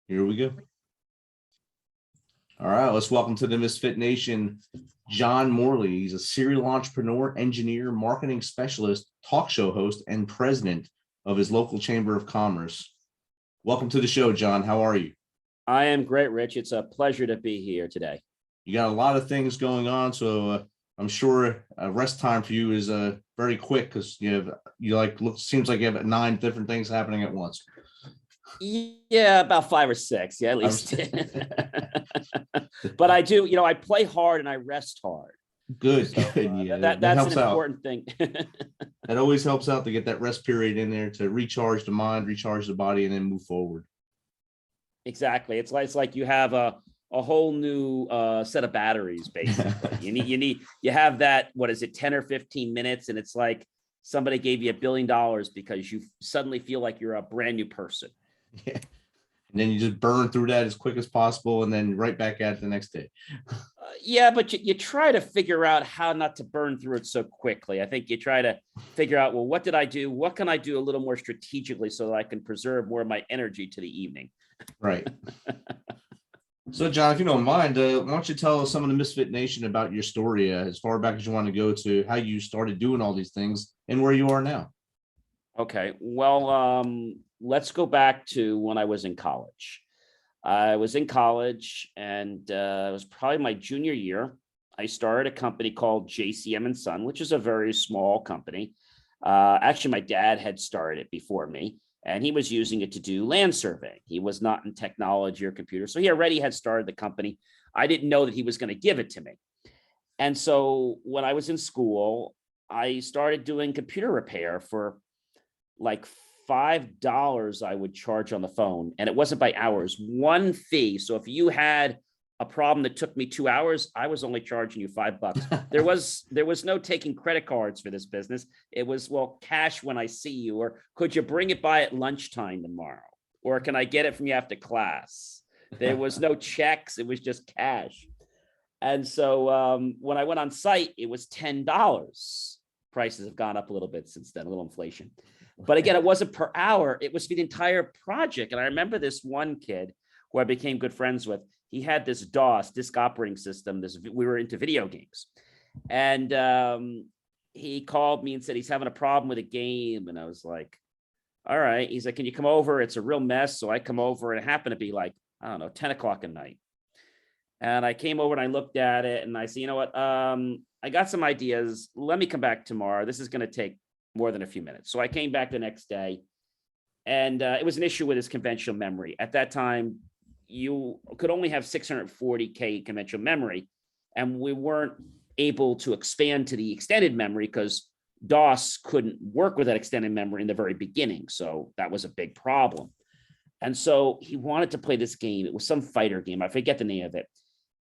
Here we go. All right, let's welcome to the Misfit Nation, John Morley. He's a serial entrepreneur, engineer, marketing specialist, talk show host, and president of his local chamber of commerce. Welcome to the show, John. How are you? I am great, Rich. It's a pleasure to be here today. You got a lot of things going on, so I'm sure rest time for you is very quick because seems like you have 9 different things happening at once. Yeah, about 5 or 6. Yeah, at least. But I do, I play hard and I rest hard. Good, So, good. Yeah, that's helps an important thing. That always helps out to get that rest period in there to recharge the mind, recharge the body, and then move forward. Exactly. It's like you have a whole new set of batteries, basically. You have that, what is it, 10 or 15 minutes, and it's like somebody gave you $1 billion because you suddenly feel like you're a brand new person. Yeah. And then you just burn through that as quick as possible and then right back at it the next day. Yeah, but you try to figure out how not to burn through it so quickly. I think you try to figure out, well, what did I do? What can I do a little more strategically so that I can preserve more of my energy to the evening? Right. So, John, if you don't mind, why don't you tell some of the Misfit Nation about your story as far back as you want to go to how you started doing all these things and where you are now? Okay, well, let's go back to when I was in college. I was in college, and it was probably my junior year. I started a company called JCM & Son, which is a very small company. Actually, my dad had started it before me, and he was using it to do land surveying. He was not in technology or computer, so he already had started the company. I didn't know that he was going to give it to me. And so when I was in school, I started doing computer repair for like $5 I would charge on the phone, and it wasn't by hours, one fee. So if you had a problem that took me 2 hours, I was only charging you $5. There was no taking credit cards for this business. It was, well, cash when I see you, or could you bring it by at lunchtime tomorrow, or can I get it from you after class? There was no checks. It was just cash. And so when I went on site, it was $10. Prices have gone up a little bit since then, a little inflation. But again, it wasn't per hour. It was for the entire project. And I remember this one kid who I became good friends with. He had this DOS, disk operating system. We were into video games. And he called me and said he's having a problem with a game. And I was like, all right. He's like, can you come over? It's a real mess. So I come over, and it happened to be like, I don't know, 10 o'clock at night. And I came over and I looked at it and I said, you know what? I got some ideas. Let me come back tomorrow. This is going to take more than a few minutes. So I came back the next day, and it was an issue with his conventional memory. At that time, you could only have 640K conventional memory, and we weren't able to expand to the extended memory because DOS couldn't work with that extended memory in the very beginning. So that was a big problem. And so he wanted to play this game. It was some fighter game. I forget the name of it.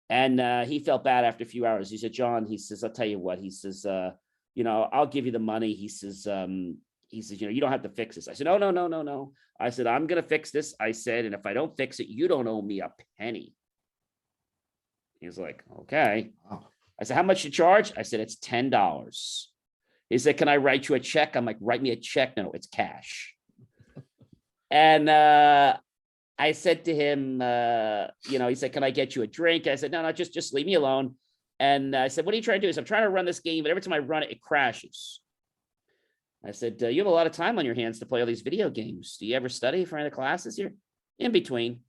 And he felt bad after a few hours. He said, John, he says, I'll tell you what, he says, I'll give you the money. He says, you don't have to fix this. I said, no. I said, I'm going to fix this. I said, and if I don't fix it, you don't owe me a penny. He's like, okay. I said, how much you charge? I said, it's $10. He said, can I write you a check? I'm like, write me a check. No, it's cash. And I said to him, he said, can I get you a drink? I said, no, just leave me alone. And I said, what are you trying to do? He said, I'm trying to run this game, but every time I run it, it crashes. I said, you have a lot of time on your hands to play all these video games. Do you ever study for any of the classes here? In between.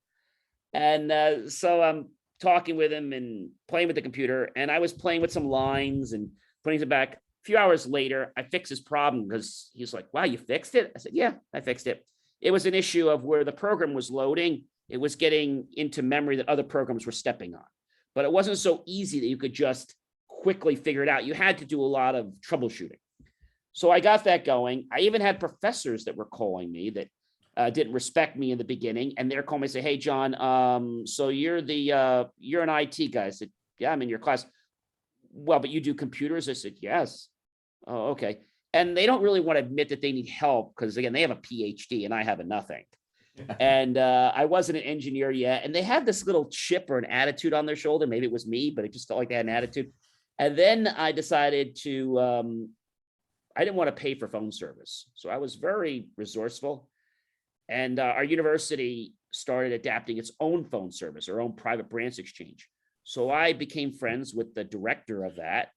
And so I'm talking with him and playing with the computer, and I was playing with some lines and putting it back. A few hours later, I fixed his problem because he's like, wow, you fixed it? I said, yeah, I fixed it. It was an issue of where the program was loading. It was getting into memory that other programs were stepping on. But it wasn't so easy that you could just quickly figure it out. You had to do a lot of troubleshooting. So I got that going. I even had professors that were calling me that didn't respect me in the beginning. And they're calling me and say, hey, John, so you're an IT guy. I said, yeah, I'm in your class. Well, but you do computers? I said, yes. Oh, okay. And they don't really want to admit that they need help because, again, they have a PhD and I have a nothing. And I wasn't an engineer yet. And they had this little chip or an attitude on their shoulder. Maybe it was me, but it just felt like they had an attitude. And then I decided to, I didn't want to pay for phone service. So I was very resourceful. And our university started adapting its own phone service, our own private branch exchange. So I became friends with the director of that,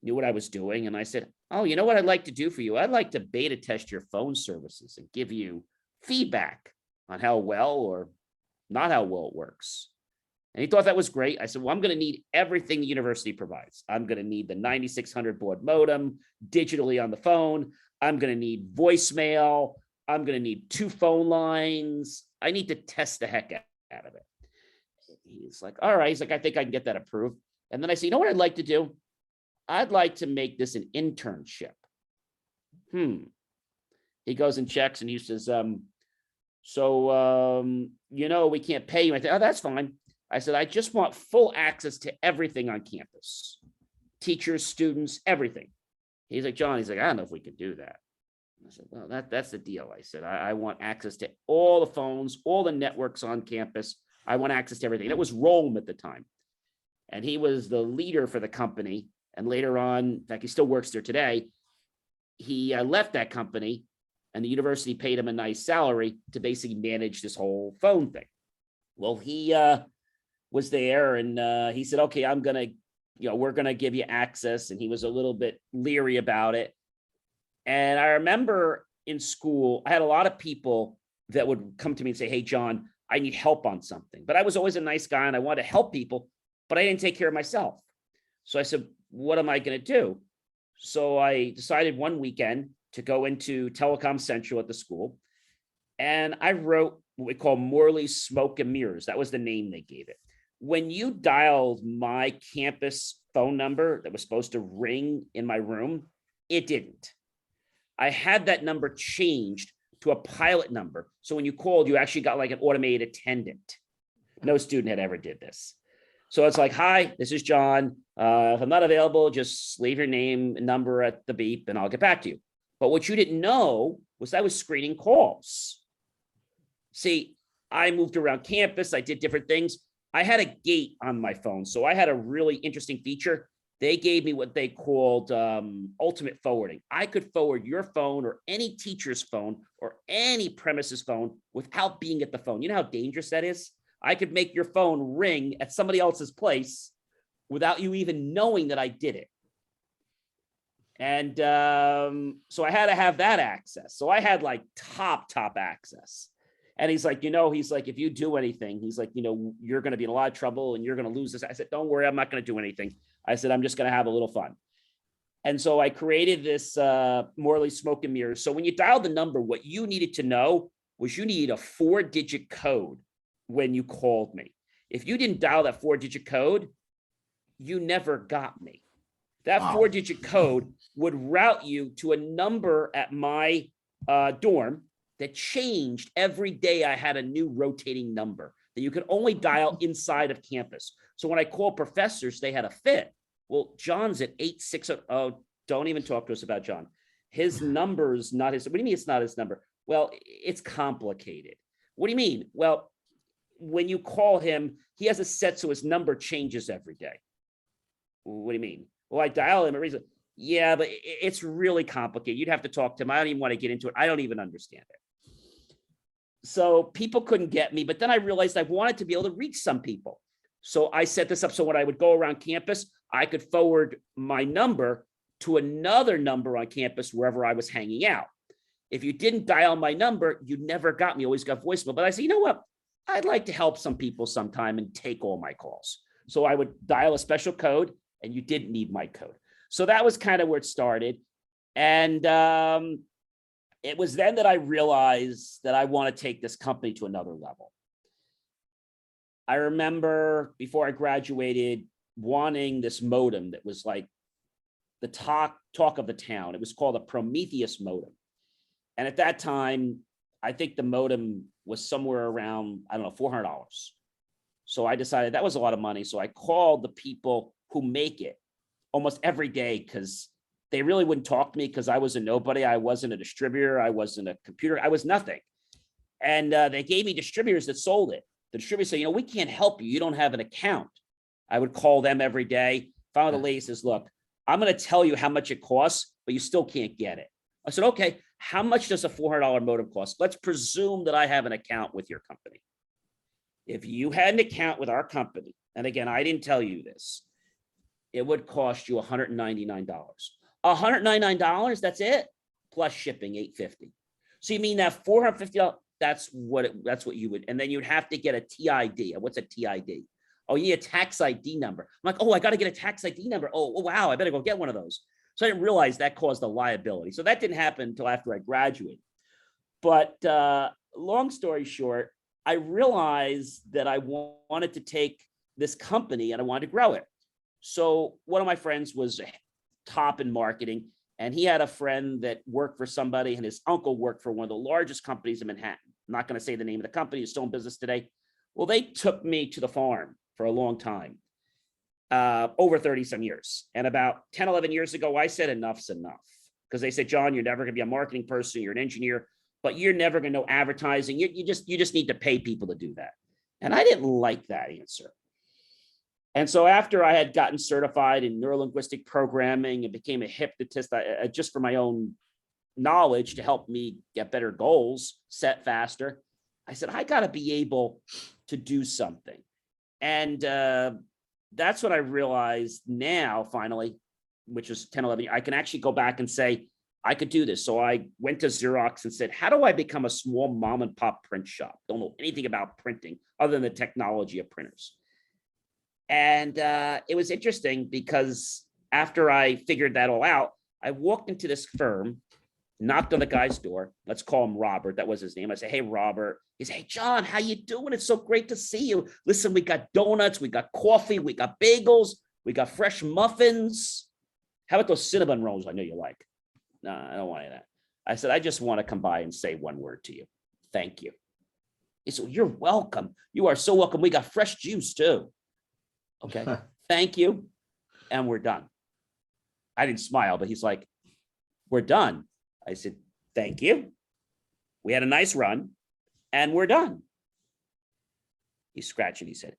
knew what I was doing. And I said, oh, you know what I'd like to do for you? I'd like to beta test your phone services and give you feedback on how well or not how well it works. And he thought that was great. I said, well, I'm going to need everything the university provides. I'm going to need the 9600 baud modem digitally on the phone. I'm going to need voicemail. I'm going to need 2 phone lines. I need to test the heck out of it. He's like, all right. He's like, I think I can get that approved. And then I said, you know what I'd like to do? I'd like to make this an internship. He goes and checks and he says, we can't pay you. I said, oh, that's fine. I said, I just want full access to everything on campus. Teachers, students, everything. He's like, John, he's like, I don't know if we can do that. I said, well, that's the deal. I said, I want access to all the phones, all the networks on campus. I want access to everything. And it was Rome at the time. And he was the leader for the company. And later on, in fact, he still works there today. He left that company and the university paid him a nice salary to basically manage this whole phone thing. Well, he was there and he said, okay, we're going to give you access. And he was a little bit leery about it. And I remember in school, I had a lot of people that would come to me and say, hey, John, I need help on something. But I was always a nice guy and I wanted to help people, but I didn't take care of myself. So I said, what am I going to do? So I decided one weekend to go into Telecom Central at the school. And I wrote what we call Morley Smoke and Mirrors. That was the name they gave it. When you dialed my campus phone number that was supposed to ring in my room, it didn't. I had that number changed to a pilot number. So when you called, you actually got like an automated attendant. No student had ever did this. So it's like, hi, this is John. If I'm not available, just leave your name and number at the beep and I'll get back to you. But what you didn't know was I was screening calls. See, I moved around campus. I did different things. I had a gate on my phone. So I had a really interesting feature. They gave me what they called ultimate forwarding. I could forward your phone or any teacher's phone or any premises phone without being at the phone. You know how dangerous that is? I could make your phone ring at somebody else's place without you even knowing that I did it. And so I had to have that access. So I had like top access. And he's like, if you do anything, he's like, you're going to be in a lot of trouble and you're going to lose this. I said, don't worry, I'm not going to do anything. I said, I'm just going to have a little fun. And so I created this Morley Smoke and Mirrors. So when you dialed the number, what you needed to know was you need a 4-digit code when you called me. If you didn't dial that 4-digit code, you never got me. That 4-digit code would route you to a number at my dorm that changed every day. I had a new rotating number that you could only dial inside of campus. So when I called professors, they had a fit. Well, John's at 860. Oh, don't even talk to us about John. His number's not his. What do you mean it's not his number? Well, it's complicated. What do you mean? Well, when you call him, he has a set so his number changes every day. What do you mean? Well, I dial him a reason. Yeah, but it's really complicated. You'd have to talk to him. I don't even want to get into it. I don't even understand it. So people couldn't get me, but then I realized I wanted to be able to reach some people. So I set this up so when I would go around campus, I could forward my number to another number on campus wherever I was hanging out. If you didn't dial my number, you never got me, always got voicemail. But I said, you know what? I'd like to help some people sometime and take all my calls. So I would dial a special code and you didn't need my code. So that was kind of where it started. And it was then that I realized that I want to take this company to another level. I remember before I graduated wanting this modem that was like the talk of the town. It was called a Prometheus modem. And at that time, I think the modem was somewhere around, I don't know, $400. So I decided that was a lot of money. So I called the people who make it almost every day because they really wouldn't talk to me because I was a nobody. I wasn't a distributor. I wasn't a computer. I was nothing. And they gave me distributors that sold it. The distributor said, we can't help you. You don't have an account. I would call them every day. Finally, the lady says, look, I'm going to tell you how much it costs, but you still can't get it. I said, okay, how much does a $400 modem cost? Let's presume that I have an account with your company. If you had an account with our company, and again, I didn't tell you this, it would cost you $199. $199, that's it, plus shipping, $850. So you mean that $450, that's what you would, and then you'd have to get a TID. What's a TID? Oh, you need a tax ID number. I'm like, oh, I got to get a tax ID number. Oh, wow, I better go get one of those. So I didn't realize that caused a liability. So that didn't happen until after I graduated. But long story short, I realized that I wanted to take this company and I wanted to grow it. So one of my friends was top in marketing, and he had a friend that worked for somebody, and his uncle worked for one of the largest companies in Manhattan. I'm not going to say the name of the company, it's still in business today. Well, they took me to the farm for a long time, over 30 some years. And about 10, 11 years ago, I said, enough's enough. Because they said, John, you're never going to be a marketing person, you're an engineer, but you're never going to know advertising. You just need to pay people to do that. And I didn't like that answer. And so after I had gotten certified in neurolinguistic programming and became a hypnotist, just for my own knowledge to help me get better goals, set faster, I said, I got to be able to do something. And that's what I realized now, finally, which was 10, 11, I can actually go back and say, I could do this. So I went to Xerox and said, how do I become a small mom and pop print shop? Don't know anything about printing other than the technology of printers. And it was interesting because after I figured that all out, I walked into this firm, knocked on the guy's door. Let's call him Robert. That was his name. I said, hey, Robert. He said, hey, John, how you doing? It's so great to see you. Listen, we got donuts, we got coffee, we got bagels, we got fresh muffins. How about those cinnamon rolls I know you like? No, I don't want any of that. I said, I just want to come by and say one word to you. Thank you. He said, you're welcome. You are so welcome. We got fresh juice too. Okay, thank you. And we're done. I didn't smile, but he's like, we're done. I said, thank you. We had a nice run and we're done. He's scratching his head.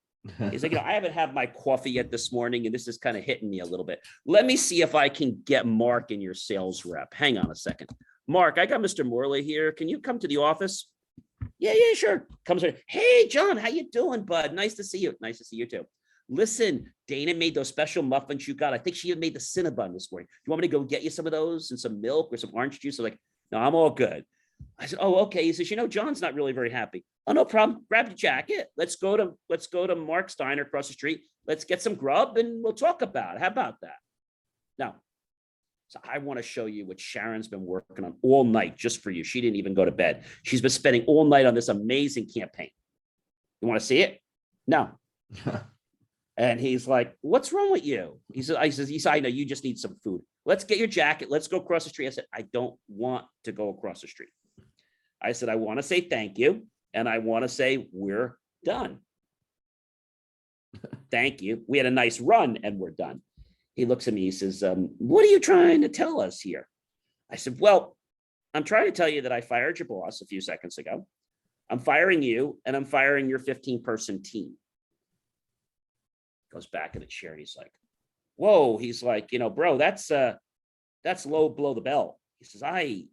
He's like, I haven't had my coffee yet this morning, and this is kind of hitting me a little bit. Let me see if I can get Mark in your sales rep. Hang on a second. Mark, I got Mr. Morley here. Can you come to the office? Yeah, sure. Comes here. Hey, John, how you doing, bud? Nice to see you. Nice to see you too. Listen, Dana made those special muffins you got. I think she had made the Cinnabon this morning. You want me to go get you some of those and some milk or some orange juice? I'm like, no, I'm all good. I said, oh, okay. He says, John's not really very happy. Oh, no problem. Grab the jacket. Let's go to Mark Steiner across the street. Let's get some grub and we'll talk about it. How about that? Now, so I want to show you what Sharon's been working on all night just for you. She didn't even go to bed. She's been spending all night on this amazing campaign. You want to see it? No. And he's like, what's wrong with you? He said, I know you just need some food. Let's get your jacket. Let's go across the street. I said, I don't want to go across the street. I said, I want to say thank you. And I want to say we're done. Thank you. We had a nice run and we're done. He looks at me. He says, what are you trying to tell us here? I said, well, I'm trying to tell you that I fired your boss a few seconds ago. I'm firing you and I'm firing your 15-person team. Goes back in the chair and he's like, whoa. He's like, bro, that's low below the belt. He says, I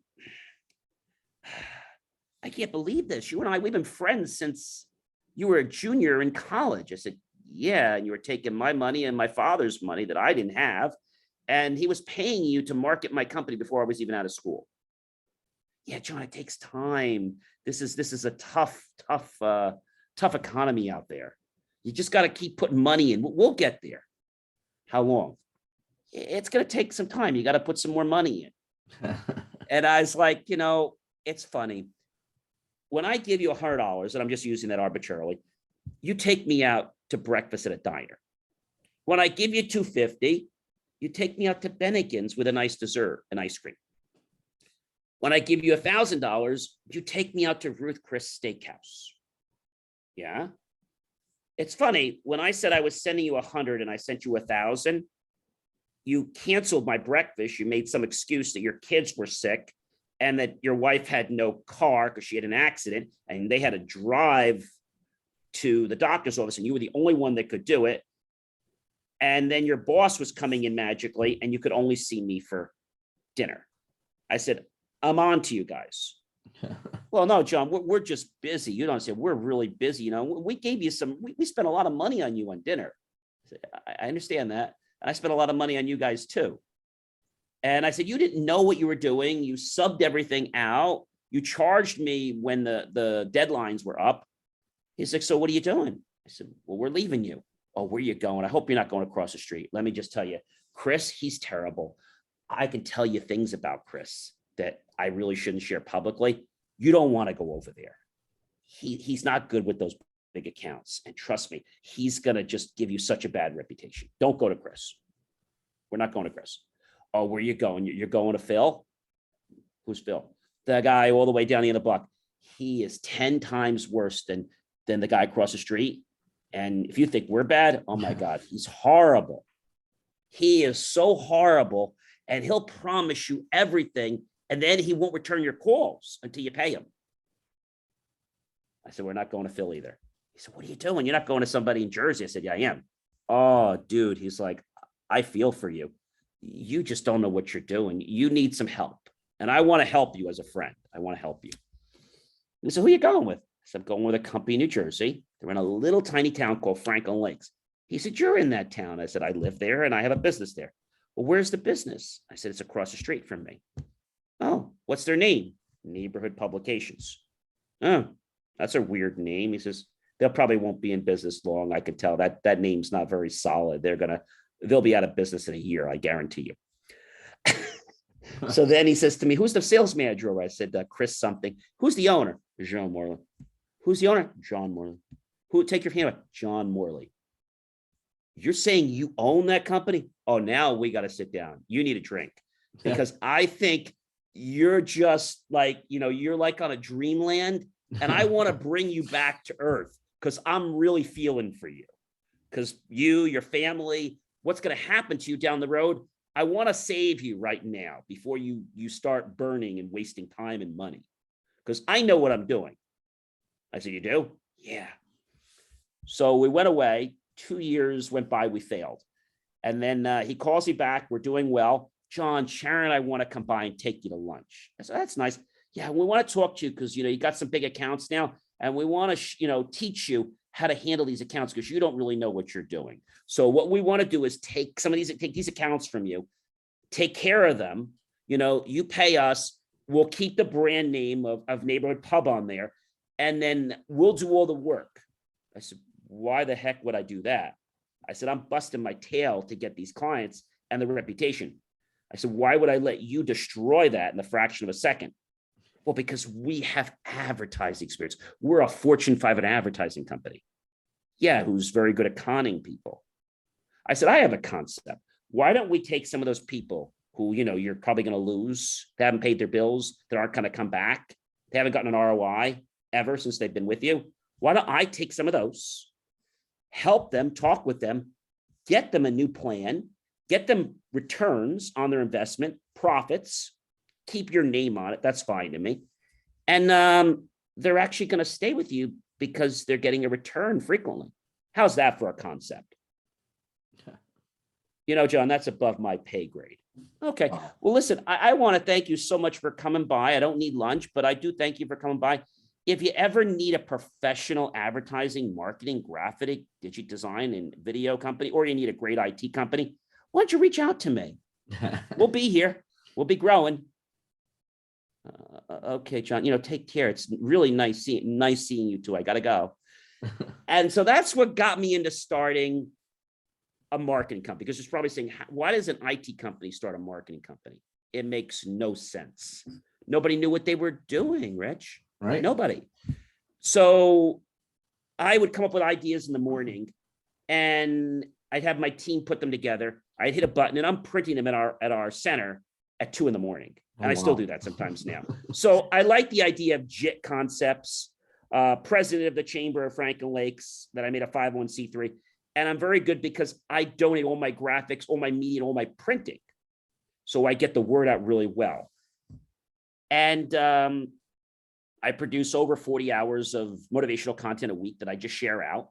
can't believe this. You and I, we've been friends since you were a junior in college. I said, yeah, and you were taking my money and my father's money that I didn't have, and he was paying you to market my company before I was even out of school. Yeah, John, it takes time. This is a tough economy out there. You just got to keep putting money in. We'll get there. How long? It's going to take some time. You got to put some more money in. And I was like, it's funny. When I give you $100, and I'm just using that arbitrarily, you take me out to breakfast at a diner. When I give you $250, you take me out to Bennigan's with a nice dessert and ice cream. When I give you $1,000, you take me out to Ruth Chris Steakhouse. Yeah. It's funny, when I said I was sending you 100 and I sent you 1,000, you canceled my breakfast. You made some excuse that your kids were sick and that your wife had no car because she had an accident and they had to drive to the doctor's office and you were the only one that could do it. And then your boss was coming in magically and you could only see me for dinner. I said, I'm on to you guys. Well, no, John, we're just busy. You don't say we're really busy. We gave you we spent a lot of money on you on dinner. I understand that. And I spent a lot of money on you guys too. And I said, you didn't know what you were doing. You subbed everything out. You charged me when the deadlines were up. He's like, so what are you doing? I said, well, we're leaving you. Oh, where are you going? I hope you're not going across the street. Let me just tell you, Chris, he's terrible. I can tell you things about Chris that I really shouldn't share publicly. You don't want to go over there. He's not good with those big accounts. And trust me, he's going to just give you such a bad reputation. Don't go to Chris. We're not going to Chris. Oh, where are you going? You're going to Phil? Who's Phil? The guy all the way down the end of the block. He is 10 times worse than the guy across the street. And if you think we're bad, oh my God, he's horrible. He is so horrible, and he'll promise you everything, and then he won't return your calls until you pay him. I said, we're not going to Phil either. He said, what are you doing? You're not going to somebody in Jersey. I said, yeah, I am. Oh, dude. He's like, I feel for you. You just don't know what you're doing. You need some help. And I want to help you as a friend. I want to help you. He said, who are you going with? I said, I'm going with a company in New Jersey. They're in a little tiny town called Franklin Lakes. He said, you're in that town. I said, I live there and I have a business there. Well, where's the business? I said, it's across the street from me. Oh, what's their name? Neighborhood Publications. Oh, that's a weird name. He says, they'll probably won't be in business long. I could tell that name's not very solid. They'll be out of business in a year. I guarantee you. So then he says to me, who's the sales manager? I said, Chris something. Who's the owner? John Morley. Who's the owner? John Morley. Who? Take your hand up. John Morley. You're saying you own that company? Oh, now we got to sit down. You need a drink, because I think you're just like, you're like on a dreamland, and I want to bring you back to earth, because I'm really feeling for you, because your family, what's going to happen to you down the road. I want to save you right now before you start burning and wasting time and money, because I know what I'm doing. I said, you do? Yeah. So we went away. 2 years went by. We failed. And then he calls me back. We're doing well. John, Sharon and I want to come by and take you to lunch. I said, that's nice. Yeah, we want to talk to you because, you got some big accounts now, and we want to, teach you how to handle these accounts, because you don't really know what you're doing. So what we want to do is take these accounts from you, take care of them. You pay us. We'll keep the brand name of Neighborhood Pub on there, and then we'll do all the work. I said, why the heck would I do that? I said, I'm busting my tail to get these clients and the reputation. I said, why would I let you destroy that in a fraction of a second? Well, because we have advertising experience. We're a Fortune 500 advertising company. Yeah, who's very good at conning people. I said, I have a concept. Why don't we take some of those people who, you're probably going to lose, they haven't paid their bills, that aren't going to come back, they haven't gotten an ROI ever since they've been with you. Why don't I take some of those, help them, talk with them, get them a new plan, get them returns on their investment, profits, keep your name on it. That's fine to me. And they're actually going to stay with you because they're getting a return frequently. How's that for a concept? John, that's above my pay grade. Okay. Well, listen, I want to thank you so much for coming by. I don't need lunch, but I do thank you for coming by. If you ever need a professional advertising, marketing, graphic, digital design, and video company, or you need a great IT company, why don't you reach out to me? We'll be here. We'll be growing. Okay, John, take care. It's really nice seeing you too. I got to go. And so that's what got me into starting a marketing company, because it's probably saying, why does an IT company start a marketing company? It makes no sense. Nobody knew what they were doing, Rich. Right. Nobody. So I would come up with ideas in the morning, and I'd have my team put them together. I'd hit a button, and I'm printing them at our center at 2 a.m. And I still do that sometimes now. So I like the idea of JIT Concepts, president of the Chamber of Franklin Lakes, that I made a 501c3. And I'm very good because I donate all my graphics, all my media, and all my printing. So I get the word out really well. And I produce over 40 hours of motivational content a week that I just share out.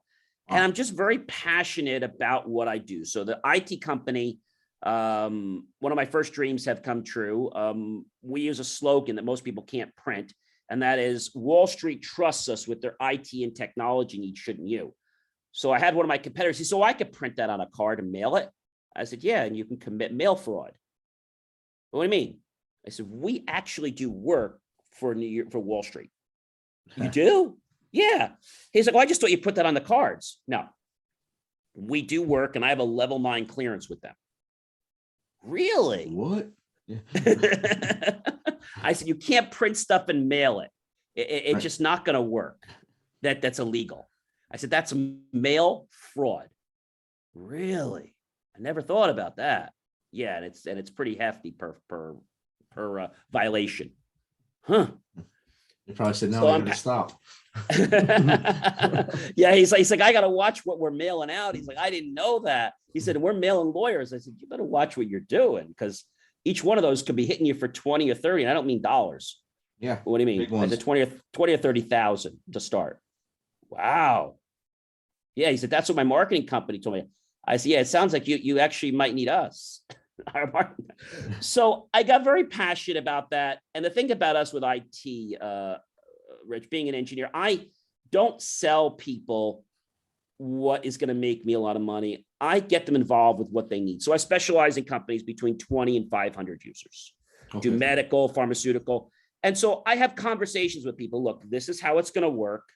And I'm just very passionate about what I do. So the IT company, one of my first dreams have come true. We use a slogan that most people can't print, And that is Wall Street trusts us with their IT and technology needs, shouldn't you? So I had one of my competitors, he said, so I could print that on a card and mail it. I said, yeah, and you can commit mail fraud. What do you mean? I said, we actually do work for Wall Street. You do? Yeah. He's like, well, I just thought you put that on the cards. No, we do work, and I have a level 9 clearance with them. Really? What? I said, you can't print stuff and mail it. It's Right. just not going to work. That's illegal. I said, that's mail fraud. Really? I never thought about that. Yeah, and it's pretty hefty per violation. Huh. They probably said, no, So I I'm gotta stop. Yeah, he's like, I got to watch what we're mailing out. He's like, I didn't know that. He said, we're mailing lawyers. I said, you better watch what you're doing, because each one of those could be hitting you for 20 or 30. And I don't mean dollars. Yeah. What do you mean? Big ones. The 20 or 30,000 to start. Wow. Yeah, he said, that's what my marketing company told me. I said, yeah, it sounds like you actually might need us. So I got very passionate about that. And the thing about us with IT, Rich, being an engineer, I don't sell people what is going to make me a lot of money. I get them involved with what they need. So I specialize in companies between 20 and 500 users, do medical, pharmaceutical. And so I have conversations with people. Look, this is how it's going to work.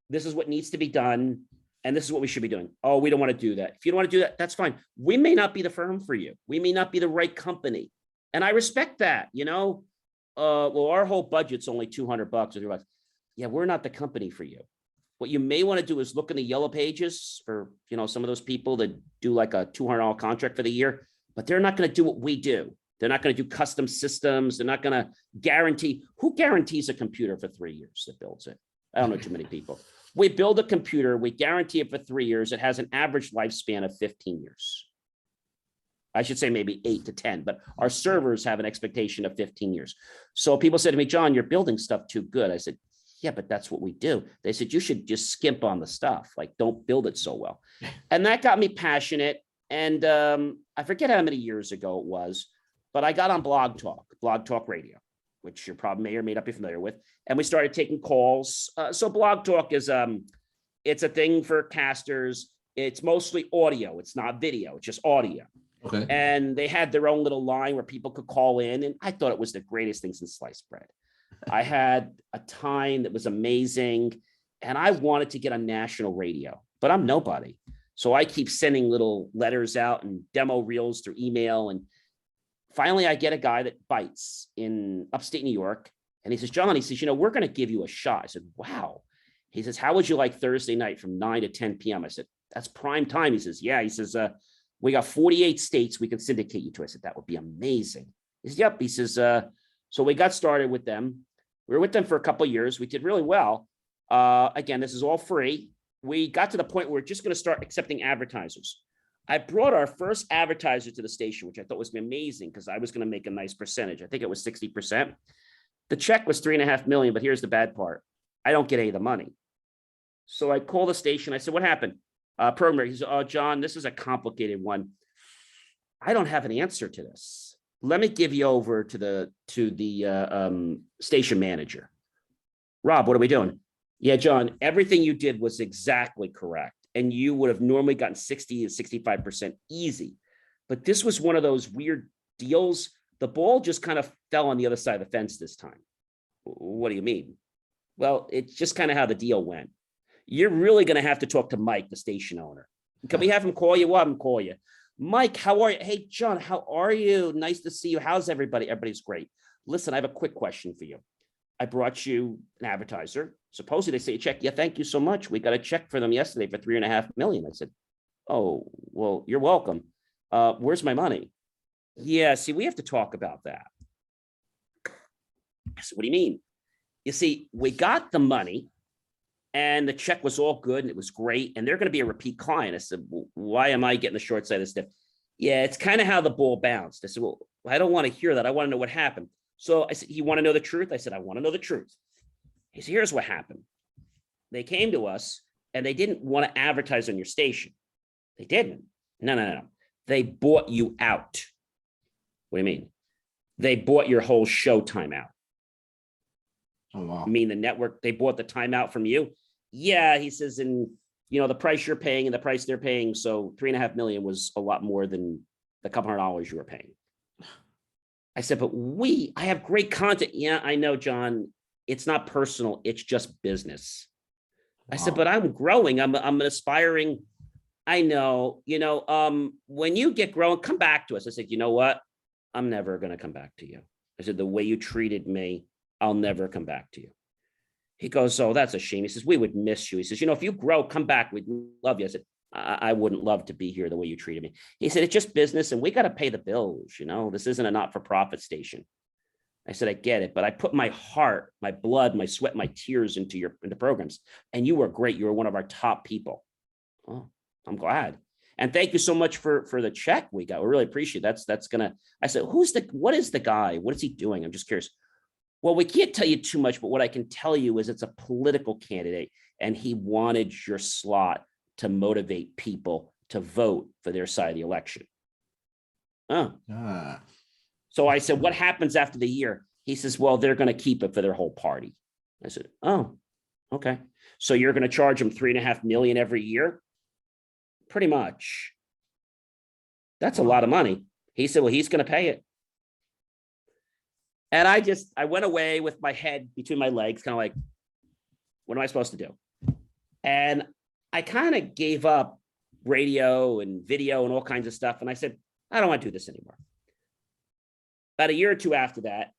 This is what needs to be done. And this is what we should be doing. Oh, we don't want to do that. If you don't want to do that, that's fine. We may not be the firm for you. We may not be the right company. And I respect that, well, our whole budget's only $200 or $300. Yeah, we're not the company for you. What you may want to do is look in the yellow pages for, some of those people that do like a $200 contract for the year, but they're not going to do what we do. They're not going to do custom systems. They're not going to guarantee. Who guarantees a computer for 3 years that builds it? I don't know too many people. We build a computer, we guarantee it for 3 years. It has an average lifespan of 15 years. I should say maybe 8 to 10, but our servers have an expectation of 15 years. So people said to me, John, you're building stuff too good. I said, yeah, but that's what we do. They said, you should just skimp on the stuff. Like, don't build it so well. And that got me passionate. And I forget how many years ago it was, but I got on Blog Talk Radio, which you probably may or may not be familiar with. And we started taking calls. So Blog Talk is, it's a thing for casters. It's mostly audio. It's not video. It's just audio. Okay. And they had their own little line where people could call in. And I thought it was the greatest thing since sliced bread. I had a time that was amazing. And I wanted to get on national radio, but I'm nobody. So I keep sending little letters out and demo reels through email. And finally, I get a guy that bites in upstate New York. And he says, John, he says, we're going to give you a shot. I said, wow. He says, how would you like Thursday night from 9 to 10 p.m.? I said, that's prime time. He says, yeah. He says, we got 48 states we can syndicate you to. I said, that would be amazing. He says, yep. He says, so we got started with them. We were with them for a couple of years. We did really well. Again, this is all free. We got to the point where we're just going to start accepting advertisers. I brought our first advertiser to the station, which I thought was amazing because I was going to make a nice percentage. I think it was 60%. The check was $3.5 million, but here's the bad part. I don't get any of the money. So I called the station. I said, what happened? Programmer, he said, oh, John, this is a complicated one. I don't have an answer to this. Let me give you over to the station manager. Rob, what are we doing? Yeah, John, everything you did was exactly correct. And you would have normally gotten 60 to 65% easy. But this was one of those weird deals. The ball just kind of fell on the other side of the fence this time. What do you mean? Well, it's just kind of how the deal went. You're really going to have to talk to Mike, the station owner. Can we have him call you? We'll have him call you. Mike, how are you? Hey, John, how are you? Nice to see you. How's everybody? Everybody's great. Listen, I have a quick question for you. I brought you an advertiser. Supposedly they say a check. Yeah, thank you so much. We got a check for them yesterday for $3.5 million. I said, oh, well, you're welcome. Where's my money? Yeah, see, we have to talk about that. I said, what do you mean? You see, we got the money and the check was all good and it was great. And they're going to be a repeat client. I said, well, why am I getting the short side of stuff? Yeah, it's kind of how the ball bounced. I said, well, I don't want to hear that. I want to know what happened. So I said, you want to know the truth? I said, I want to know the truth. He said, here's what happened. They came to us and they didn't want to advertise on your station. They didn't. No. They bought you out. What do you mean? They bought your whole show time out. Oh, wow. I mean, the network, they bought the timeout from you. Yeah, he says, and the price you're paying and the price they're paying. So 3.5 million was a lot more than the couple $100 you were paying. I said, but I have great content. Yeah, I know, John. It's not personal. It's just business. I said, Wow. but I'm growing. I'm an aspiring. I know, when you get growing, come back to us. I said, you know what? I'm never going to come back to you. I said, the way you treated me, I'll never come back to you. He goes, oh, that's a shame. He says, we would miss you. He says, if you grow, come back. We'd love you. I said, I wouldn't love to be here the way you treated me. He said, it's just business and we got to pay the bills. This isn't a not-for-profit station. I said, I get it, but I put my heart, my blood, my sweat, my tears into programs. And you were great. You were one of our top people. Oh, I'm glad. And thank you so much for the check we got. We really appreciate it. That's gonna, I said, what is the guy? What is he doing? I'm just curious. Well, we can't tell you too much, but what I can tell you is it's a political candidate and he wanted your slot to motivate people to vote for their side of the election. Oh. So I said, what happens after the year? He says, well, they're going to keep it for their whole party. I said, oh, okay. So you're going to charge them 3.5 million every year? Pretty much. That's a lot of money. He said, well, he's going to pay it. And I went away with my head between my legs, kind of like, what am I supposed to do? And I kind of gave up radio and video and all kinds of stuff. And I said, I don't want to do this anymore. About a year or two after that,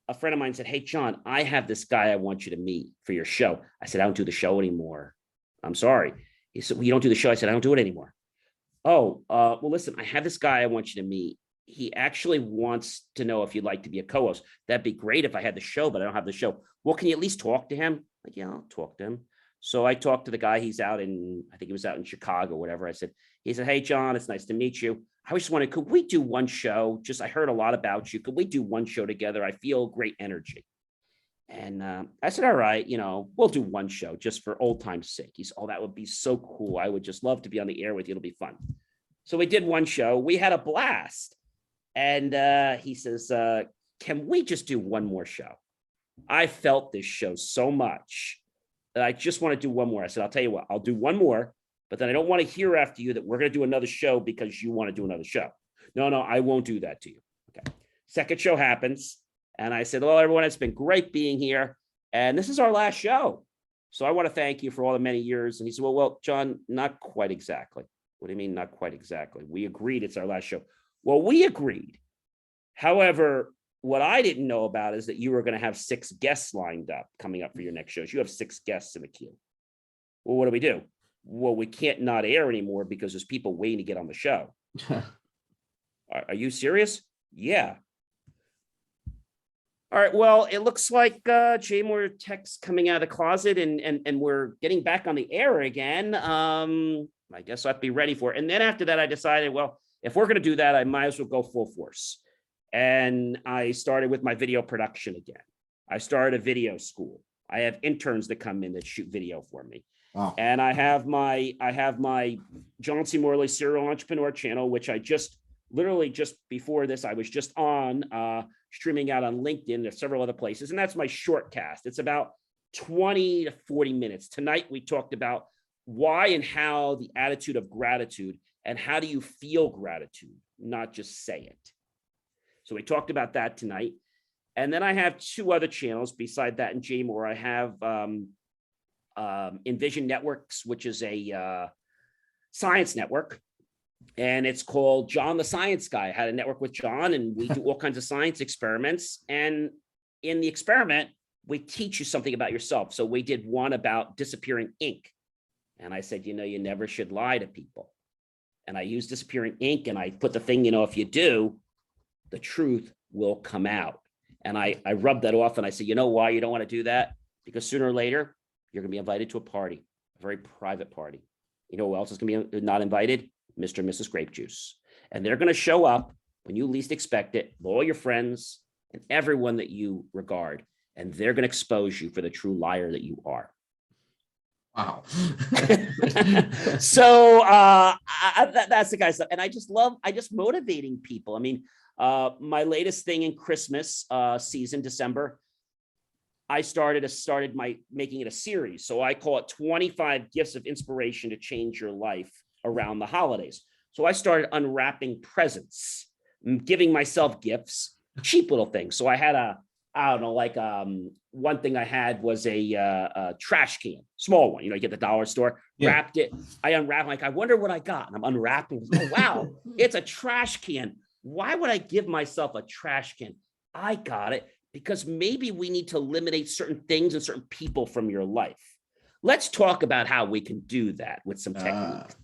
a friend of mine said, hey, John, I have this guy I want you to meet for your show. I said, I don't do the show anymore. I'm sorry. He said, well, you don't do the show. I said, I don't do it anymore. Oh, well, listen, I have this guy I want you to meet. He actually wants to know if you'd like to be a co-host. That'd be great if I had the show, but I don't have the show. Well, can you at least talk to him? Like, yeah, I'll talk to him. So I talked to the guy. He's out in, I think he was out in Chicago, whatever. He said, hey, John, it's nice to meet you. I was just wondering, could we do one show? I heard a lot about you. Could we do one show together? I feel great energy. And I said, all right, we'll do one show just for old time's sake. He said, oh, that would be so cool. I would just love to be on the air with you. It'll be fun. So we did one show. We had a blast. And he says, can we just do one more show? I felt this show so much that I just want to do one more. I said, I'll tell you what, I'll do one more, but then I don't want to hear after you that we're going to do another show because you want to do another show. No, I won't do that to you. Okay. Second show happens. And I said, hello, everyone. It's been great being here. And this is our last show. So I want to thank you for all the many years. And he said, well, John, not quite exactly. What do you mean? Not quite exactly. We agreed it's our last show. Well, we agreed. However, what I didn't know about is that you were going to have 6 guests lined up coming up for your next shows. You have 6 guests in the queue. Well, what do we do? Well, we can't not air anymore because there's people waiting to get on the show. Are you serious? Yeah. All right. Well, it looks like JMOR Tech's coming out of the closet and we're getting back on the air again. I guess I'll have to be ready for it. And then after that, I decided, well, if we're going to do that, I might as well go full force. And I started with my video production again. I started a video school. I have interns that come in that shoot video for me. Wow. And I have my John C. Morley Serial Entrepreneur channel, which I literally just before this, I was just on streaming out on LinkedIn. There's several other places. And that's my short cast. It's about 20 to 40 minutes. Tonight, we talked about why and how the attitude of gratitude and how do you feel gratitude, not just say it. So we talked about that tonight. And then I have 2 other channels beside that in JMOR. I have Envision Networks, which is a science network. And it's called John the Science Guy. I had a network with John and we do all kinds of science experiments. And in the experiment, we teach you something about yourself. So we did one about disappearing ink. And I said, you never should lie to people. And I used disappearing ink and I put the thing, if you do, the truth will come out. And I rubbed that off and I said, you know why you don't want to do that? Because sooner or later, you're going to be invited to a party, a very private party. You know who else is going to be not invited? Mr. and Mrs. Grape Juice. And they're going to show up when you least expect it, all your friends and everyone that you regard. And they're going to expose you for the true liar that you are. Wow. So that's the kind of stuff. And I just motivating people. I mean, my latest thing in Christmas season, December, I started making it a series. So I call it 25 gifts of inspiration to change your life around the holidays. So I started unwrapping presents, giving myself gifts, cheap little things. So I had I don't know, like one thing I had was a trash can, small one. You get the dollar store, wrapped it. I unwrapped, like, I wonder what I got. And I'm unwrapping. Oh, wow, it's a trash can. Why would I give myself a trash can? I got it because maybe we need to eliminate certain things and certain people from your life. Let's talk about how we can do that with some techniques.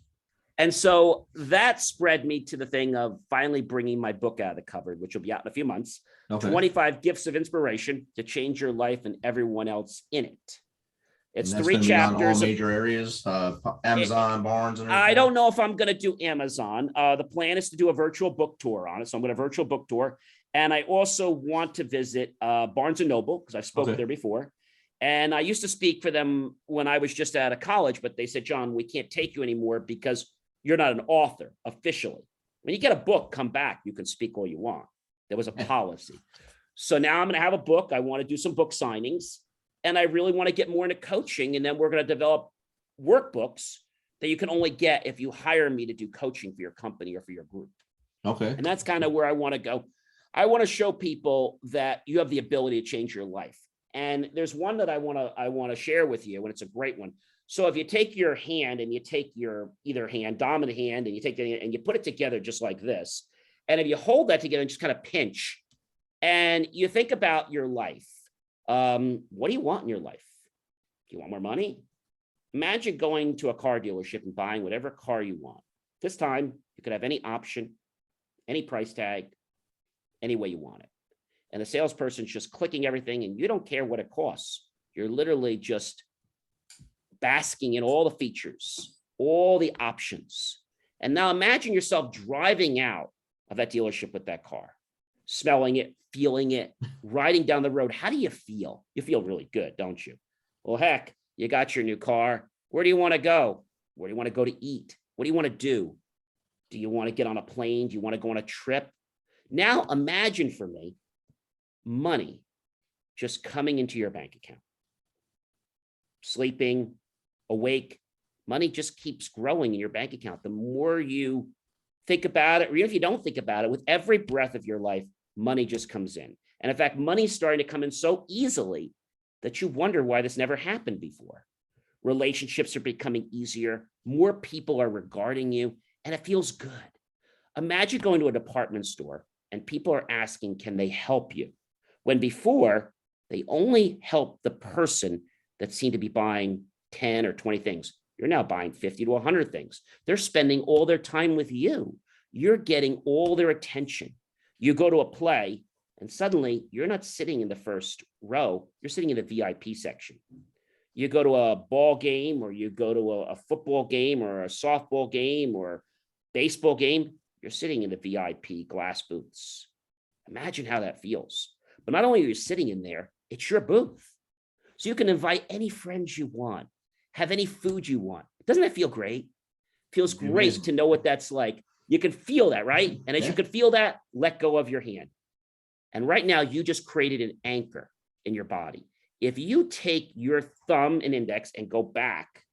And so that spread me to the thing of finally bringing my book out of the cupboard, which will be out in a few months. 25 gifts of inspiration to change your life and everyone else in it. It's 3 chapters. All major areas, Amazon, Barnes, and everything. I don't know if I'm going to do Amazon. The plan is to do a virtual book tour on it. So I'm going to virtual book tour. And I also want to visit Barnes and Noble because I spoke there before. And I used to speak for them when I was just out of college, but they said, John, we can't take you anymore because you're not an author officially. When you get a book, come back. You can speak all you want. There was a policy. So now I'm going to have a book. I want to do some book signings. And I really want to get more into coaching. And then we're going to develop workbooks that you can only get if you hire me to do coaching for your company or for your group. Okay. And that's kind of where I want to go. I want to show people that you have the ability to change your life. And there's one that I want to share with you, and it's a great one. So if you take your hand and you take your either hand, dominant hand, and you take it and you put it together just like this, and if you hold that together and just kind of pinch, and you think about your life, what do you want in your life? Do you want more money? Imagine going to a car dealership and buying whatever car you want. This time, you could have any option, any price tag, any way you want it. And the salesperson's just clicking everything, and you don't care what it costs. You're literally just basking in all the features, all the options. And now imagine yourself driving out of that dealership with that car, smelling it, feeling it, riding down the road. How do you feel? You feel really good, don't you? Well, heck, you got your new car. Where do you want to go? Where do you want to go to eat? What do you want to do? Do you want to get on a plane? Do you want to go on a trip? Now imagine for me, money just coming into your bank account. Sleeping, awake, money just keeps growing in your bank account. The more you think about it, or even if you don't think about it, with every breath of your life, money just comes in. And in fact, money's starting to come in so easily that you wonder why this never happened before. Relationships are becoming easier. More people are regarding you, and it feels good. Imagine going to a department store and people are asking, can they help you? When before, they only helped the person that seemed to be buying 10 or 20 things. You're now buying 50 to 100 things. They're spending all their time with you. You're getting all their attention. You go to a play, and suddenly you're not sitting in the first row. You're sitting in the VIP section. You go to a ball game, or you go to a football game, or a softball game, or baseball game. You're sitting in the VIP glass booths. Imagine how that feels. But not only are you sitting in there, it's your booth. So you can invite any friends you want, have any food you want. Doesn't that feel great? Feels great to know what that's like. You can feel that, right? And as you can feel that, let go of your hand. And right now, you just created an anchor in your body. If you take your thumb and index and go back,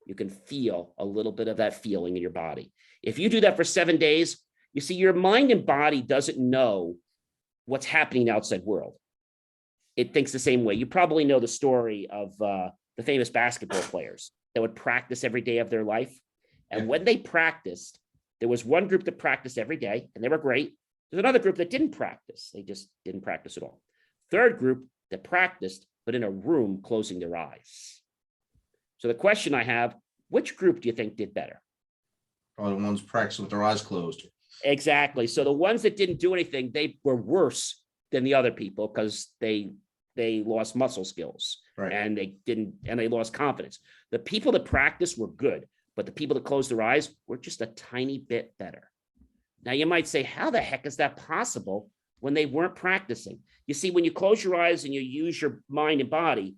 you can feel a little bit of that feeling in your body. If you do that for 7 days, you see, your mind and body doesn't know what's happening in the outside world. It thinks the same way. You probably know the story of the famous basketball players that would practice every day of their life. And when they practiced, there was one group that practiced every day, and they were great. There's another group that didn't practice. They just didn't practice at all. Third group that practiced, but in a room closing their eyes. So the question I have, which group do you think did better? Probably the ones practicing with their eyes closed. Exactly. So the ones that didn't do anything, they were worse than the other people because they lost muscle skills, right? And they lost confidence. The people that practiced were good, but the people that closed their eyes were just a tiny bit better. Now you might say, how the heck is that possible when they weren't practicing? You see, when you close your eyes and you use your mind and body,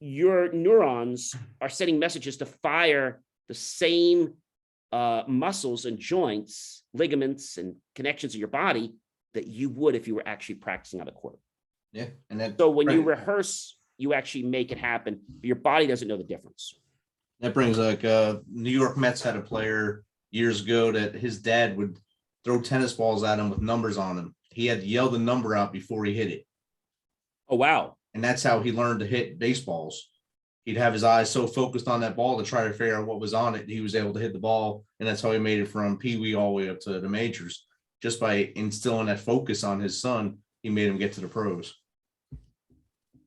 your neurons are sending messages to fire the same muscles and joints, ligaments and connections of your body that you would if you were actually practicing on the court. Yeah. And then so when you rehearse you actually make it happen, but your body doesn't know the difference. That brings like New York Mets had a player years ago that his dad would throw tennis balls at him with numbers on them. He had to yell the number out before he hit it. Oh, wow. And that's how he learned to hit baseballs. He'd have his eyes so focused on that ball to try to figure out what was on it. He was able to hit the ball. And that's how he made it from Pee Wee all the way up to the majors. Just by instilling that focus on his son, he made him get to the pros.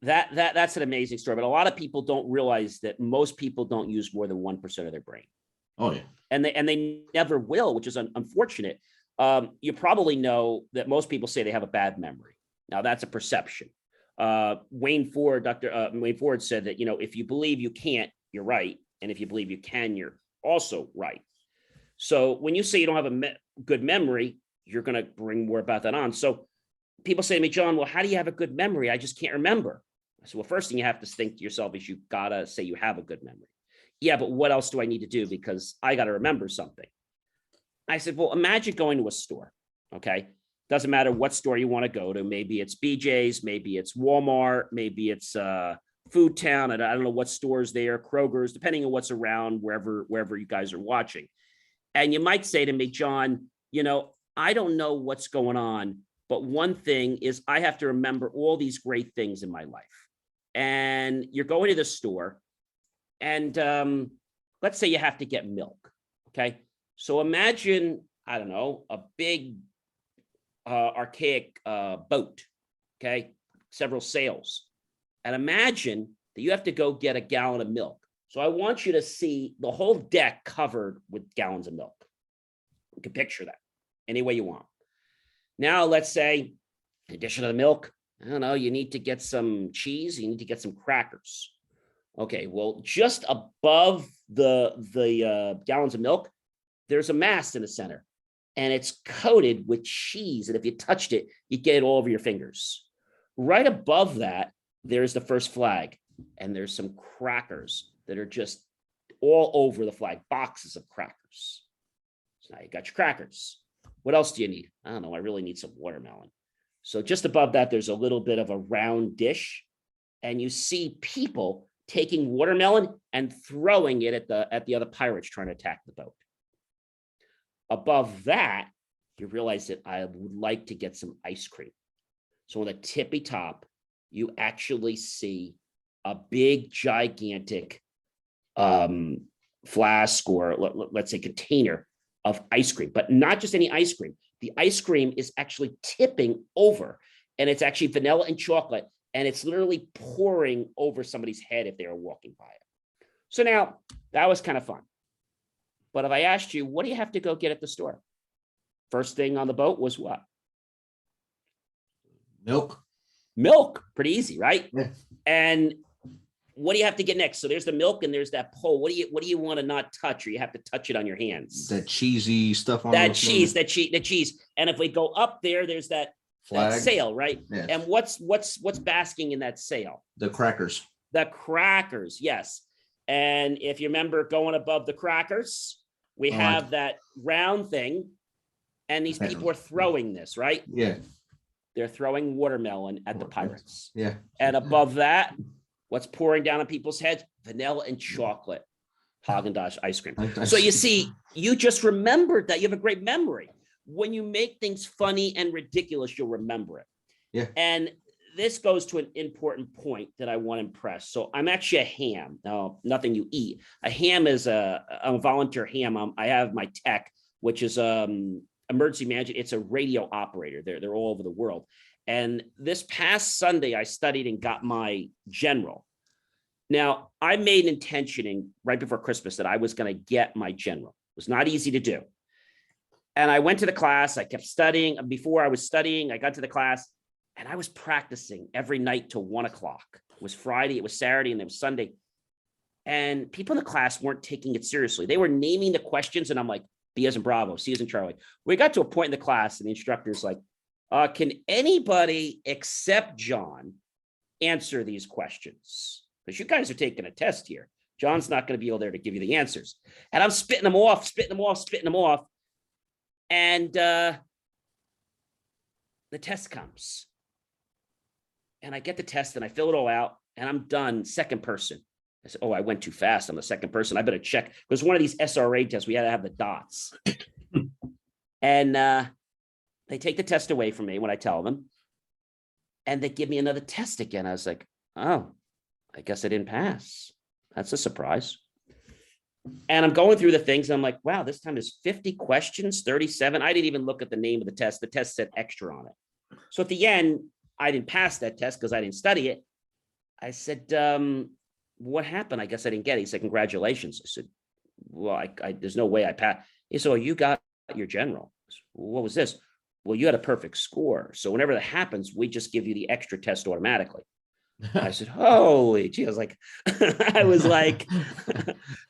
That's an amazing story. But a lot of people don't realize that most people don't use more than 1% of their brain. Oh, yeah. And they never will, which is unfortunate. You probably know that most people say they have a bad memory. Now, that's a perception. Dr. Wayne Ford said that, if you believe you can't, you're right. And if you believe you can, you're also right. So when you say you don't have a good memory, you're going to bring more about that on. So people say to me, John, well, how do you have a good memory? I just can't remember. I said, well, first thing you have to think to yourself is you got to say you have a good memory. Yeah, but what else do I need to do? Because I got to remember something. I said, well, imagine going to a store. Okay. Doesn't matter what store you want to go to. Maybe it's BJ's, maybe it's Walmart, maybe it's Food Town. I don't know what stores there, Kroger's, depending on what's around wherever you guys are watching. And you might say to me, John, I don't know what's going on, but one thing is I have to remember all these great things in my life. And you're going to the store and let's say you have to get milk. Okay. So imagine, I don't know, a big archaic boat, okay, several sails. And imagine that you have to go get a gallon of milk. So I want you to see the whole deck covered with gallons of milk. You can picture that any way you want. Now, let's say, in addition to the milk, I don't know, you need to get some cheese, you need to get some crackers. Okay, well, just above the gallons of milk, there's a mass in the center. And it's coated with cheese. And if you touched it, you get it all over your fingers. Right above that, there's the first flag. And there's some crackers that are just all over the flag, boxes of crackers. So now you got your crackers. What else do you need? I don't know. I really need some watermelon. So just above that, there's a little bit of a round dish. And you see people taking watermelon and throwing it at the other pirates trying to attack the boat. Above that, you realize that I would like to get some ice cream. So on the tippy top, you actually see a big, gigantic flask or let's say container of ice cream, but not just any ice cream. The ice cream is actually tipping over and it's actually vanilla and chocolate and it's literally pouring over somebody's head if they were walking by it. So now that was kind of fun. But if I asked you, what do you have to go get at the store? First thing on the boat was what? Milk. Milk. Pretty easy, right? Yeah. And what do you have to get next? So there's the milk and there's that pole. What do you want to not touch or you have to touch it on your hands? That cheesy stuff on the cheese. And if we go up there, there's that sail, right? Yeah. And what's basking in that sail? The crackers. The crackers, yes. And if you remember going above the crackers, we have that round thing. And these people are throwing this, right? Yeah. They're throwing watermelon at the pirates. Yeah. And above that, what's pouring down on people's heads? Vanilla and chocolate Haagen-Dazs ice cream. So you see, you just remembered that. You have a great memory. When you make things funny and ridiculous, you'll remember it. Yeah. And this goes to an important point that I want to impress. So I'm actually a ham. Now, nothing you eat. A ham is a volunteer ham. I have my tech, which is emergency management. It's a radio operator. They're all over the world. And this past Sunday, I studied and got my general. Now, I made an intention right before Christmas that I was going to get my general. It was not easy to do. And I went to the class. I kept studying. Before I was studying, I got to the class. And I was practicing every night till 1 o'clock. It was Friday, it was Saturday, and it was Sunday. And people in the class weren't taking it seriously. They were naming the questions, and I'm like, B as in Bravo, C as in Charlie. We got to a point in the class, and the instructor's like, can anybody except John answer these questions? Because you guys are taking a test here. John's not going to be able there to give you the answers. And I'm spitting them off. And the test comes. And I get the test and I fill it all out and I'm done. Second person. I said, oh, I went too fast. I'm the second person. I better check. It was one of these SRA tests. We had to have the dots. And they take the test away from me when I tell them. And they give me another test again. I was like, oh, I guess I didn't pass. That's a surprise. And I'm going through the things. And I'm like, wow, this time there's 50 questions, 37. I didn't even look at the name of the test. The test said extra on it. So at the end, I didn't pass that test because I didn't study it. I said, what happened? I guess I didn't get it. He said, congratulations. I said, well, there's no way I passed. He said, oh, you got your general. Said, what was this? Well, you had a perfect score. So whenever that happens, we just give you the extra test automatically. I said, holy gee. I was like,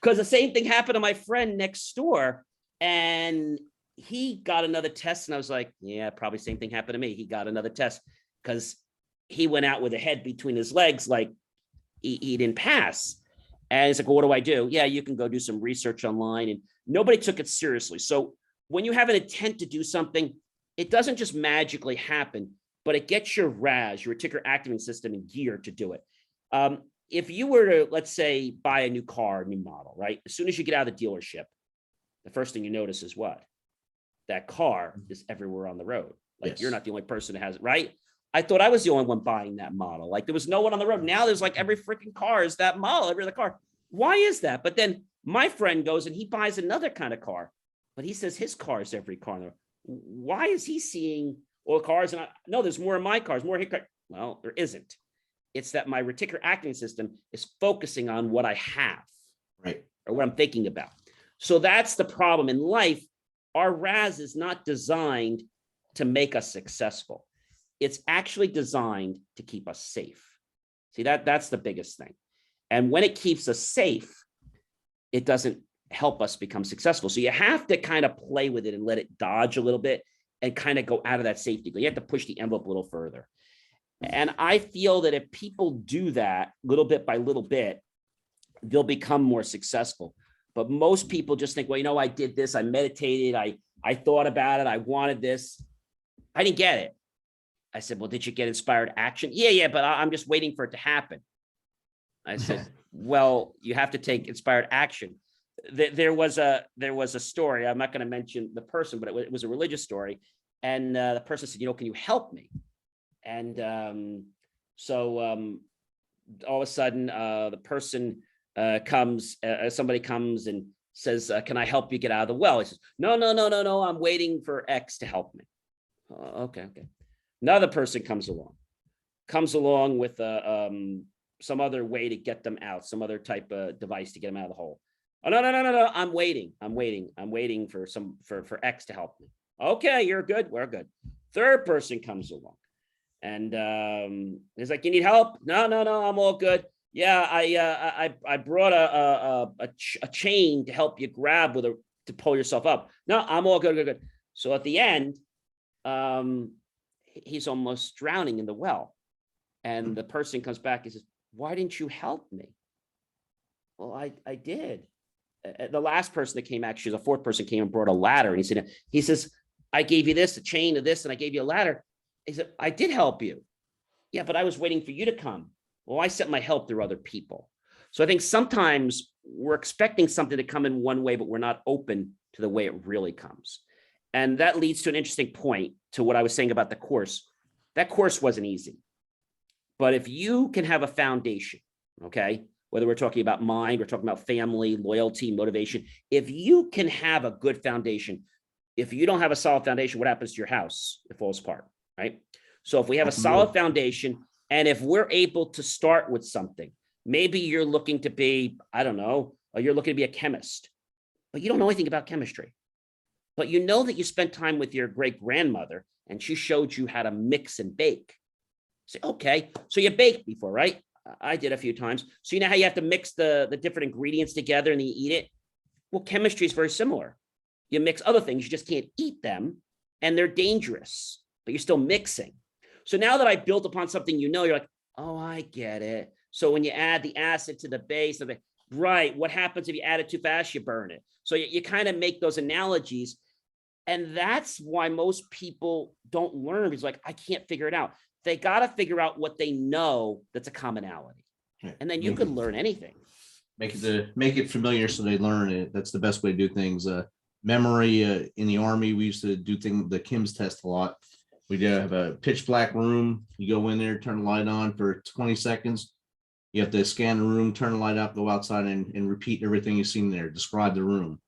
because the same thing happened to my friend next door. And he got another test. And I was like, yeah, probably same thing happened to me. He got another test because he went out with a head between his legs, like he didn't pass. And it's like, well, what do I do? Yeah, you can go do some research online. And nobody took it seriously. So when you have an intent to do something, it doesn't just magically happen, but it gets your RAS, your reticular activating system, in gear to do it. If you were to, let's say, buy a new car, new model, right? As soon as you get out of the dealership, the first thing you notice is what? That car is everywhere on the road. Like yes. You're not the only person that has it, right? I thought I was the only one buying that model. Like there was no one on the road. Now there's like every freaking car is that model, every other car. Why is that? But then my friend goes and he buys another kind of car, but he says his car is every car on the road. Why is he seeing all cars? And no, there's more of my cars, more hit cars. Well, there isn't. It's that my reticular activating system is focusing on what I have, right, or what I'm thinking about. So that's the problem in life. Our RAS is not designed to make us successful. It's actually designed to keep us safe. See, that's the biggest thing. And when it keeps us safe, it doesn't help us become successful. So you have to kind of play with it and let it dodge a little bit and kind of go out of that safety. You have to push the envelope a little further. And I feel that if people do that little bit by little bit, they'll become more successful. But most people just think, well, you know, I did this, I meditated, I thought about it, I wanted this. I didn't get it. I said, well, did you get inspired action? Yeah, but I'm just waiting for it to happen. I said, well, you have to take inspired action. There was a story. I'm not going to mention the person, but it was a religious story. And the person said, you know, can you help me? And so all of a sudden, the person somebody comes and says, can I help you get out of the well? He says, no, I'm waiting for X to help me. Okay. Another person comes along with some other way to get them out, some other type of device to get them out of the hole. Oh, no, I'm waiting for X to help me. Okay, you're good. We're good. Third person comes along and he's like, you need help? No, I'm all good. Yeah, I brought a chain to help you grab to pull yourself up. No, I'm all good. So at the end, he's almost drowning in the well. And the person comes back and says, why didn't you help me? Well, I did. The last person that came, actually, the fourth person came and brought a ladder. And he says, I gave you this, a chain to this, and I gave you a ladder. He said, I did help you. Yeah, but I was waiting for you to come. Well, I sent my help through other people. So I think sometimes we're expecting something to come in one way, but we're not open to the way it really comes. And that leads to an interesting point to what I was saying about the course. That course wasn't easy. But if you can have a foundation, okay, whether we're talking about mind, we're talking about family, loyalty, motivation, if you can have a good foundation, if you don't have a solid foundation, what happens to your house? It falls apart, right? So if we have a solid foundation, and if we're able to start with something, maybe you're looking to be, I don't know, or you're looking to be a chemist, but you don't know anything about chemistry. But you know that you spent time with your great grandmother and she showed you how to mix and bake. Say, okay, so you baked before, right? I did a few times. So you know how you have to mix the different ingredients together and then you eat it? Well, chemistry is very similar. You mix other things, you just can't eat them, and they're dangerous, but you're still mixing. So now that I built upon something, you know, you're like, oh, I get it. So when you add the acid to the base of it, right, what happens if you add it too fast? You burn it. So you kind of make those analogies. And that's why most people don't learn. It's like, I can't figure it out. They got to figure out what they know that's a commonality. And then you could learn anything. Make it familiar so they learn it. That's the best way to do things. Memory in the Army, we used to do the Kim's test a lot. We did have a pitch black room. You go in there, turn the light on for 20 seconds. You have to scan the room, turn the light up, go outside and repeat everything you've seen there. Describe the room.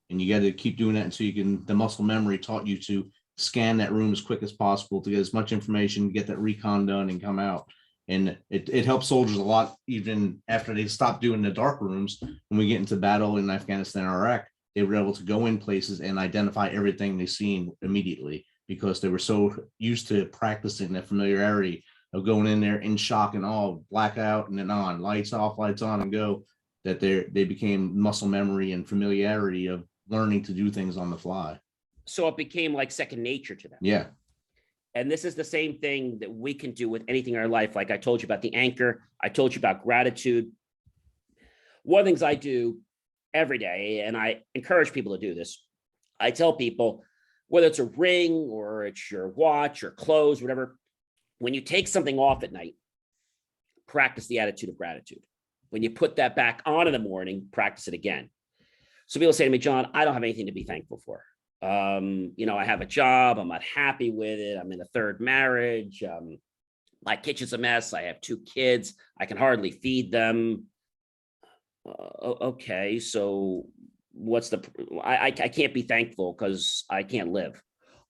And you got to keep doing that until you can, the muscle memory taught you to scan that room as quick as possible to get as much information, get that recon done and come out. And it helps soldiers a lot, even after they stop doing the dark rooms. When we get into battle in Afghanistan or Iraq, they were able to go in places and identify everything they've seen immediately because they were so used to practicing that familiarity of going in there in shock and awe, blackout and then on, lights off, lights on and go, that they became muscle memory and familiarity of learning to do things on the fly. So it became like second nature to them. Yeah. And this is the same thing that we can do with anything in our life. Like I told you about the anchor. I told you about gratitude. One of the things I do every day, and I encourage people to do this, I tell people, whether it's a ring or it's your watch or clothes, whatever, when you take something off at night, practice the attitude of gratitude. When you put that back on in the morning, practice it again. So people say to me, John, I don't have anything to be thankful for. I have a job. I'm not happy with it. I'm in a third marriage. My kitchen's a mess. I have 2 kids. I can hardly feed them. Okay, so what's I can't be thankful because I can't live.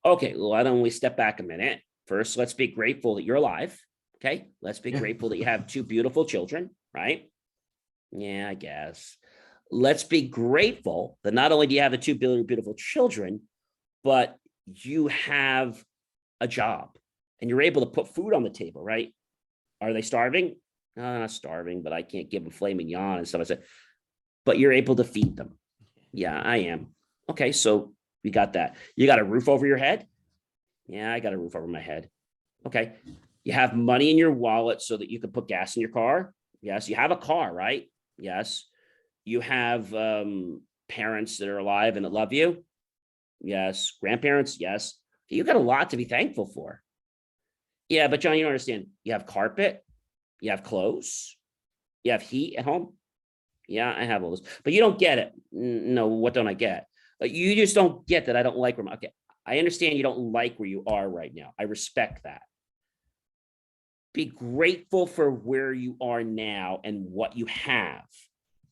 Okay, well, why don't we step back a minute? First, let's be grateful that you're alive. Okay, let's be grateful that you have 2 beautiful children, right? Yeah, I guess. Let's be grateful that not only do you have the 2 beautiful children, but you have a job and you're able to put food on the table, right? Are they starving? No, they're not starving, but I can't give them filet mignon and stuff. I said, but you're able to feed them. Yeah, I am. Okay, so we got that. You got a roof over your head? Yeah, I got a roof over my head. Okay. You have money in your wallet so that you can put gas in your car? Yes. You have a car, right? Yes. You have parents that are alive and that love you? Yes. Grandparents? Yes. You got a lot to be thankful for. Yeah, but John, you don't understand. You have carpet, you have clothes, you have heat at home. Yeah, I have all this, but you don't get it. No, what don't I get? You just don't get that I don't like where. Okay, I understand you don't like where you are right now. I respect that. Be grateful for where you are now and what you have.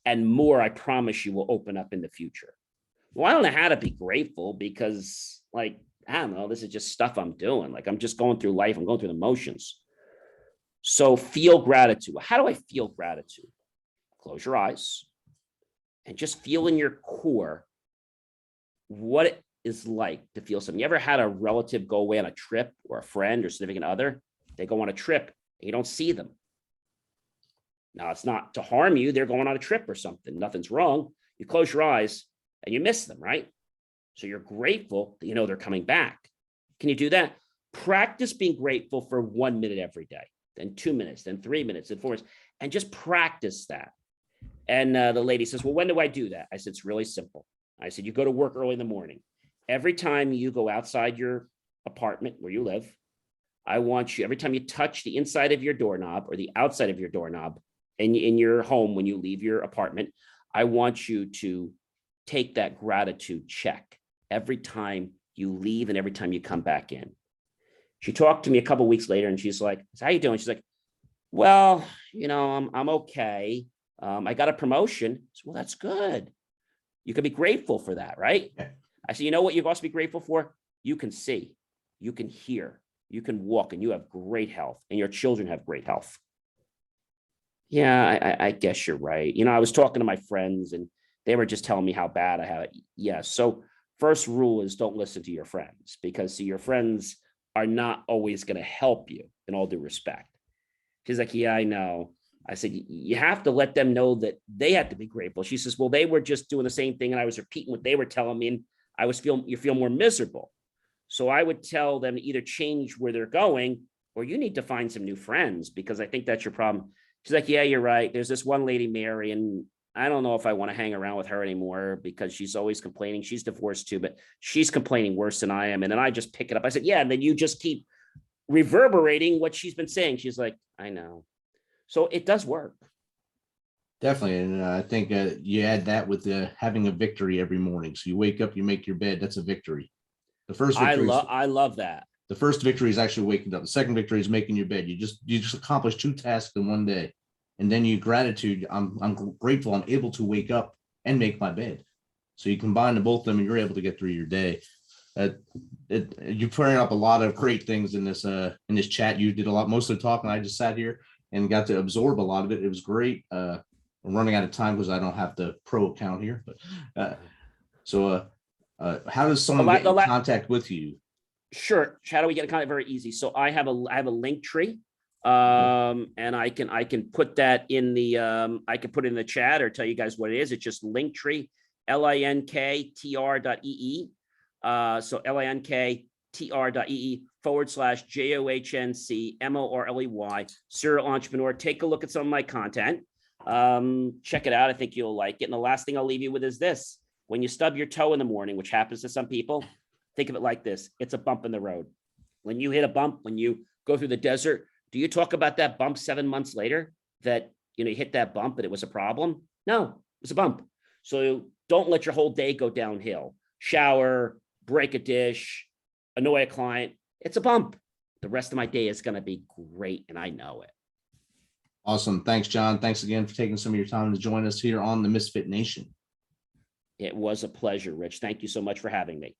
And more, I promise you, will open up in the future. Well, I don't know how to be grateful because, I don't know, this is just stuff I'm doing. I'm just going through life. I'm going through the motions. So feel gratitude. How do I feel gratitude? Close your eyes and just feel in your core what it is like to feel something. You ever had a relative go away on a trip, or a friend or significant other? They go on a trip and you don't see them. Now, it's not to harm you. They're going on a trip or something. Nothing's wrong. You close your eyes and you miss them, right? So you're grateful that you know they're coming back. Can you do that? Practice being grateful for 1 minute every day, then 2 minutes, then 3 minutes, then 4 minutes, and just practice that. And the lady says, well, when do I do that? I said, it's really simple. I said, you go to work early in the morning. Every time you go outside your apartment where you live, I want you, every time you touch the inside of your doorknob or the outside of your doorknob in your home when you leave your apartment, I want you to take that gratitude check every time you leave and every time you come back in. She talked to me a couple of weeks later and she's like, how you doing? She's like, well, I'm okay. I got a promotion. So, well, that's good. You can be grateful for that, right? I said, you know what you've also be grateful for? You can see, you can hear, you can walk, and you have great health, and your children have great health. Yeah, I guess you're right. I was talking to my friends and they were just telling me how bad I have it. Yes. So first rule is don't listen to your friends, because your friends are not always going to help you, in all due respect. She's like, yeah, I know. I said, you have to let them know that they have to be grateful. She says, well, they were just doing the same thing and I was repeating what they were telling me, and you feel more miserable. So I would tell them to either change where they're going, or you need to find some new friends, because I think that's your problem. She's like, yeah, you're right. There's this one lady, Mary, and I don't know if I want to hang around with her anymore because she's always complaining. She's divorced too, but she's complaining worse than I am. And then I just pick it up. I said, yeah. And then you just keep reverberating what she's been saying. She's like, I know. So it does work. Definitely. And I think you add that with having a victory every morning. So you wake up, you make your bed. That's a victory. The first victory is I love that. the first victory is actually waking up. The second victory is making your bed. You just accomplished two tasks in one day. And then you gratitude. I'm grateful I'm able to wake up and make my bed. So you combine the both of them and you're able to get through your day. You putting up a lot of great things in this chat. You did a lot, most of the talking. I just sat here and got to absorb a lot of it. It was great. I'm running out of time because I don't have the pro account here. But how does someone get in contact with you? Sure. How do we get in contact? Very easy. So I have a link tree. And I can put that in the I can put it in the chat or tell you guys what it is. It's just Linktree, linktr.ee. So linktr.ee/JOHNCMORLEY serial entrepreneur. Take a look at some of my content. Check it out. I think you'll like it. And the last thing I'll leave you with is this: when you stub your toe in the morning, which happens to some people, think of it like this: it's a bump in the road. When you hit a bump, when you go through the desert, do you talk about that bump 7 months later that you hit that bump and it was a problem? No, it was a bump. So don't let your whole day go downhill. Shower, break a dish, annoy a client. It's a bump. The rest of my day is going to be great, and I know it. Awesome. Thanks, John. Thanks again for taking some of your time to join us here on the Misfit Nation. It was a pleasure, Rich. Thank you so much for having me.